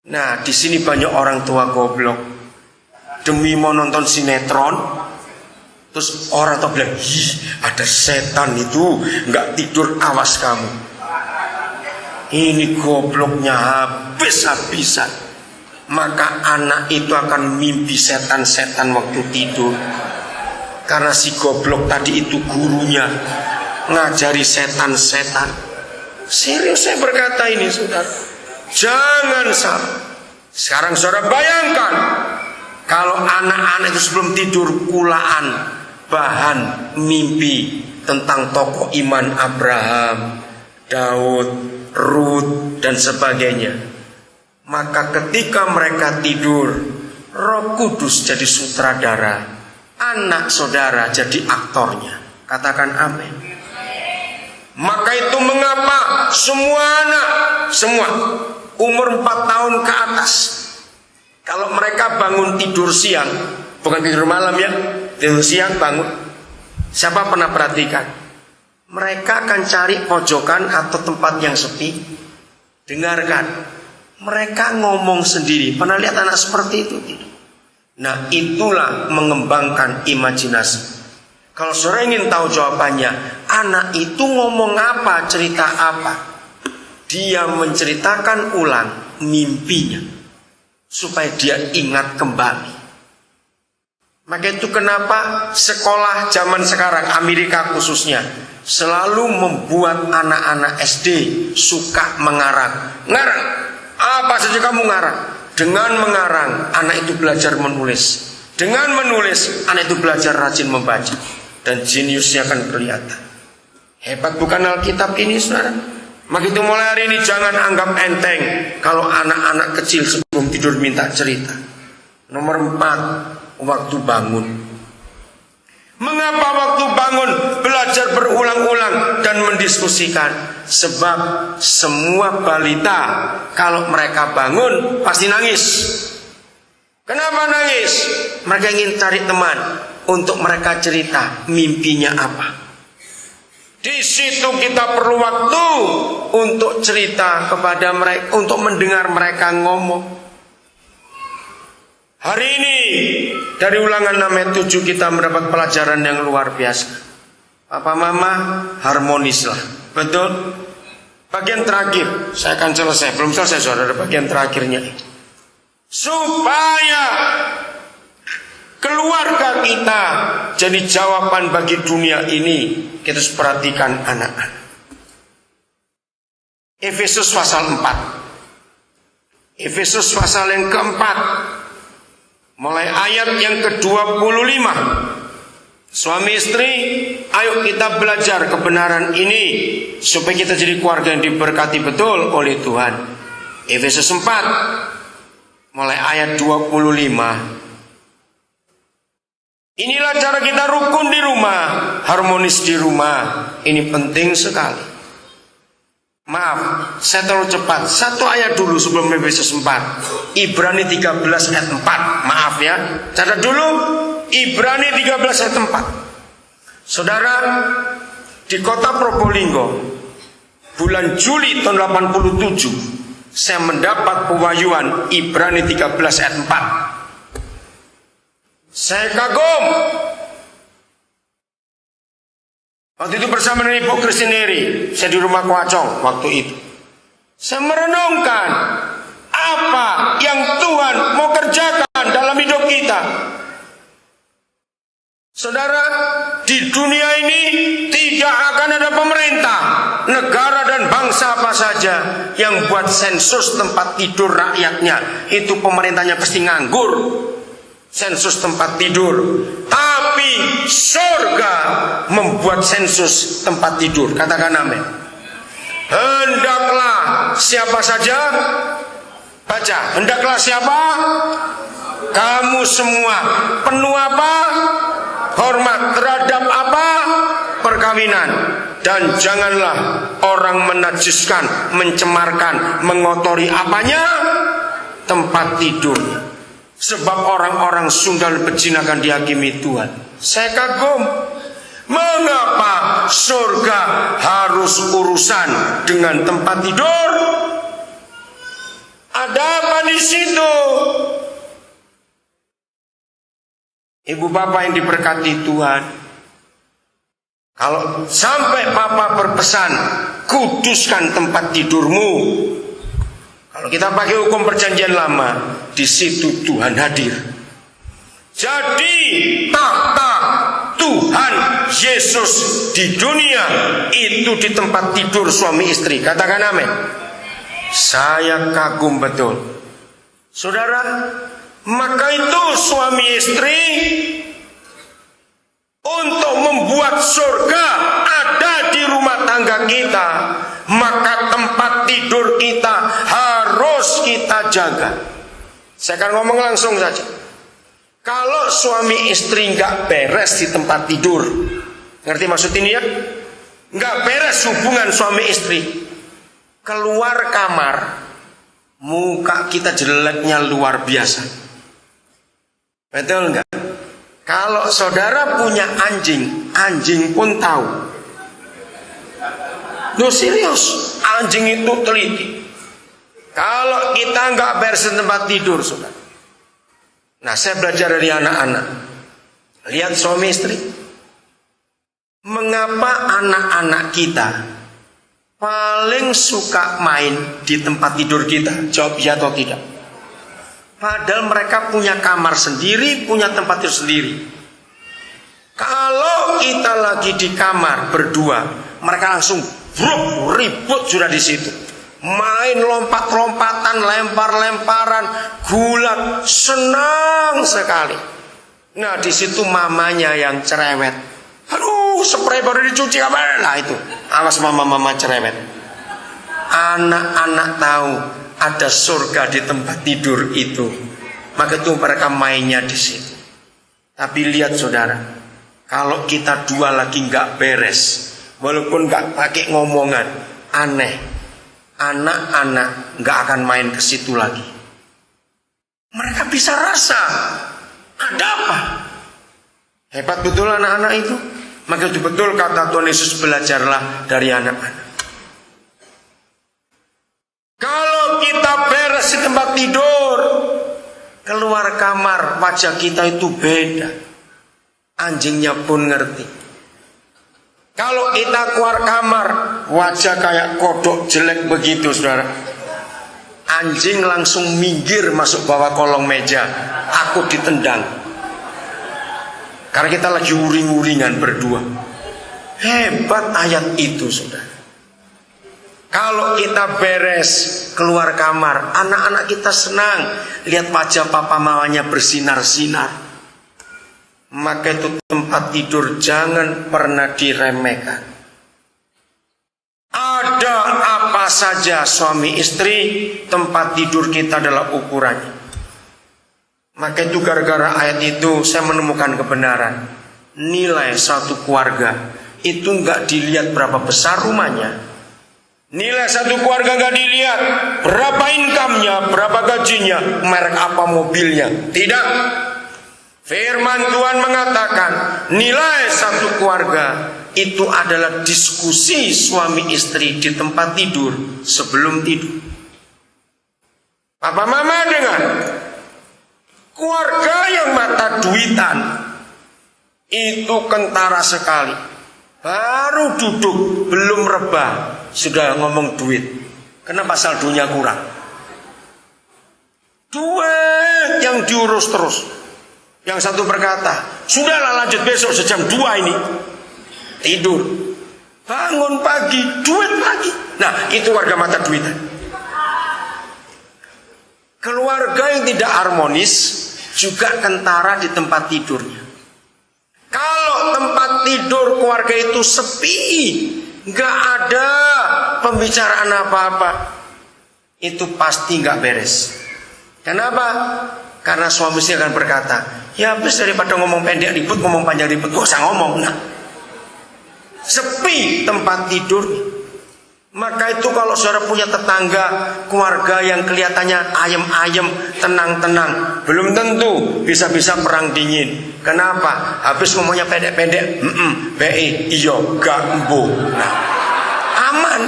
Nah, di sini banyak orang tua goblok. Demi mau nonton sinetron, terus orang tua bilang, "Ih, ada setan itu, nggak tidur, awas kamu." Ini gobloknya habis-habisan. Maka anak itu akan mimpi setan-setan waktu tidur. Karena si goblok tadi itu gurunya ngajari setan-setan. Serius saya berkata ini, saudara. Jangan salah. Sekarang saudara bayangkan, kalau anak-anak itu sebelum tidur kulaan bahan mimpi tentang tokoh iman Abraham, Daud, Rut, dan sebagainya. Maka ketika mereka tidur, Roh Kudus jadi sutradara, anak saudara jadi aktornya. Katakan amin. Maka itu mengapa semua anak, semua umur 4 tahun ke atas, kalau mereka bangun tidur siang, bukan tidur malam ya, tidur siang bangun, siapa pernah perhatikan? Mereka akan cari pojokan atau tempat yang sepi. Dengarkan, mereka ngomong sendiri. Pernah lihat anak seperti itu? Nah, itulah mengembangkan imajinasi. Kalau saudara ingin tahu jawabannya, anak itu ngomong apa, cerita apa? Dia menceritakan ulang mimpinya supaya dia ingat kembali. Maka itu kenapa sekolah zaman sekarang, Amerika khususnya, selalu membuat anak-anak SD suka mengarang. Ngarang, apa saja kamu ngarang. Dengan mengarang, anak itu belajar menulis. Dengan menulis, anak itu belajar rajin membaca. Dan jeniusnya akan kelihatan. Hebat bukan Alkitab ini, saudara? Maka itu mulai hari ini jangan anggap enteng kalau anak-anak kecil sebelum tidur minta cerita. Nomor 4, waktu bangun. Mengapa waktu bangun belajar berulang-ulang dan mendiskusikan? Sebab semua balita kalau mereka bangun pasti nangis. Kenapa nangis? Mereka ingin cari teman untuk mereka cerita mimpinya apa. Di situ kita perlu waktu untuk cerita kepada mereka, untuk mendengar mereka ngomong. Hari ini dari ulangan 6 ayat 7 kita mendapat pelajaran yang luar biasa. Papa mama harmonislah. Betul? Bagian terakhir saya akan selesai. Belum selesai saudara, bagian terakhirnya. Supaya keluarga kita jadi jawaban bagi dunia ini, kita harus perhatikan anak-anak. Efesus pasal 4. Efesus pasal yang keempat, mulai ayat yang ke-25. Suami istri, ayo kita belajar kebenaran ini supaya kita jadi keluarga yang diberkati betul oleh Tuhan. Efesus 4 mulai ayat 25. Inilah cara kita rukun di rumah, harmonis di rumah. Ini penting sekali. Maaf, saya terlalu cepat. Satu ayat dulu sebelum Efesus 4. Ibrani 13 ayat 4. Maaf ya, catat dulu. Ibrani 13 ayat 4. Saudara, di kota Probolinggo, bulan Juli tahun 87, saya mendapat pewahyuan Ibrani 13 ayat 4. Saya kagum. Waktu itu bersama dengan Ibu Kristineri, saya di rumah Kuacong waktu itu. Saya merenungkan apa yang Tuhan mau kerjakan dalam hidup kita. Saudara, di dunia ini tidak akan ada pemerintah, negara dan bangsa apa saja yang buat sensus tempat tidur rakyatnya. Itu pemerintahnya pasti nganggur. Sensus tempat tidur. Tapi surga membuat sensus tempat tidur. Katakan amin. Hendaklah siapa saja, baca, hendaklah siapa? Kamu semua penuh apa? Hormat terhadap apa? Perkawinan. Dan janganlah orang menajiskan, mencemarkan, mengotori apanya? Tempat tidur. Sebab orang-orang sundal berzina akan dihakimi Tuhan. Saya kagum. Mengapa surga harus urusan dengan tempat tidur? Ada apa di situ? Ibu bapak yang diberkati Tuhan, kalau sampai papa berpesan, kuduskan tempat tidurmu. Kalau kita pakai hukum perjanjian lama, di situ Tuhan hadir. Jadi tahta Tuhan Yesus di dunia itu di tempat tidur suami istri. Katakan amin. Saya kagum betul, saudara. Maka itu suami istri untuk membuat surga ada di rumah tangga kita, maka tempat tidur kita harus kita jaga. Saya akan ngomong langsung saja. Kalau suami istri nggak beres di tempat tidur, ngerti maksud ini ya? Nggak beres hubungan suami istri, keluar kamar, muka kita jeleknya luar biasa. Betul nggak? Kalau saudara punya anjing, anjing pun tahu. Loh serius, anjing itu teliti. Kalau kita nggak beres tempat tidur, saudara. Nah, saya belajar dari anak-anak. Lihat suami istri. Mengapa anak-anak kita paling suka main di tempat tidur kita? Jawab ya atau tidak. Padahal mereka punya kamar sendiri, punya tempat tidur sendiri. Kalau kita lagi di kamar berdua, mereka langsung ribut sudah di situ. Main lompat-lompatan, lempar-lemparan, gulat, senang sekali. Nah, di situ mamanya yang cerewet. Aduh, spray baru dicuci apa? Nah itu, awas mama-mama cerewet. Anak-anak tahu ada surga di tempat tidur itu, maka itu mereka mainnya di situ. Tapi lihat saudara, kalau kita dua lagi nggak beres, walaupun nggak pakai ngomongan, aneh. Anak-anak nggak akan main ke situ lagi. Mereka bisa rasa ada apa. Hebat betul anak-anak itu. Maka itu betul kata Tuhan Yesus, belajarlah dari anak-anak. Kalau kita beres di tempat tidur, keluar kamar wajah kita itu beda. Anjingnya pun ngerti. Kalau kita keluar kamar, wajah kayak kodok jelek begitu, saudara. Anjing langsung minggir masuk bawah kolong meja. Aku ditendang. Karena kita lagi uring-uringan berdua. Hebat ayat itu, saudara. Kalau kita beres keluar kamar, anak-anak kita senang lihat wajah papa mamanya bersinar-sinar. Maka itu tempat tidur jangan pernah diremehkan. Ada apa saja suami istri, tempat tidur kita adalah ukurannya. Maka itu gara-gara ayat itu saya menemukan kebenaran. Nilai satu keluarga itu nggak dilihat berapa besar rumahnya. Nilai satu keluarga nggak dilihat berapa income-nya, berapa gajinya, merek apa mobilnya. Tidak. Firman Tuhan mengatakan nilai satu keluarga itu adalah diskusi suami istri di tempat tidur sebelum tidur. Papa mama dengar, keluarga yang mata duitan itu kentara sekali. Baru duduk belum rebah sudah ngomong duit. Kenapa saldonya kurang? Duit yang diurus terus. Yang satu berkata, sudahlah lanjut besok sejam 2 ini. Tidur. Bangun pagi, duit lagi. Nah, itu warga mata duitan. Keluarga yang tidak harmonis juga kentara di tempat tidurnya. Kalau tempat tidur keluarga itu sepi, nggak ada pembicaraan apa-apa, itu pasti nggak beres. Kenapa? Karena suami istri akan berkata, ya habis daripada ngomong pendek ribut, ngomong panjang ribut, gak usah ngomong. Nah, sepi tempat tidur. Maka itu kalau saudara punya tetangga, keluarga yang kelihatannya ayem-ayem, tenang-tenang, belum tentu bisa-bisa perang dingin. Kenapa? Habis ngomongnya pendek-pendek, BI, iyo, gak embo. Nah, aman.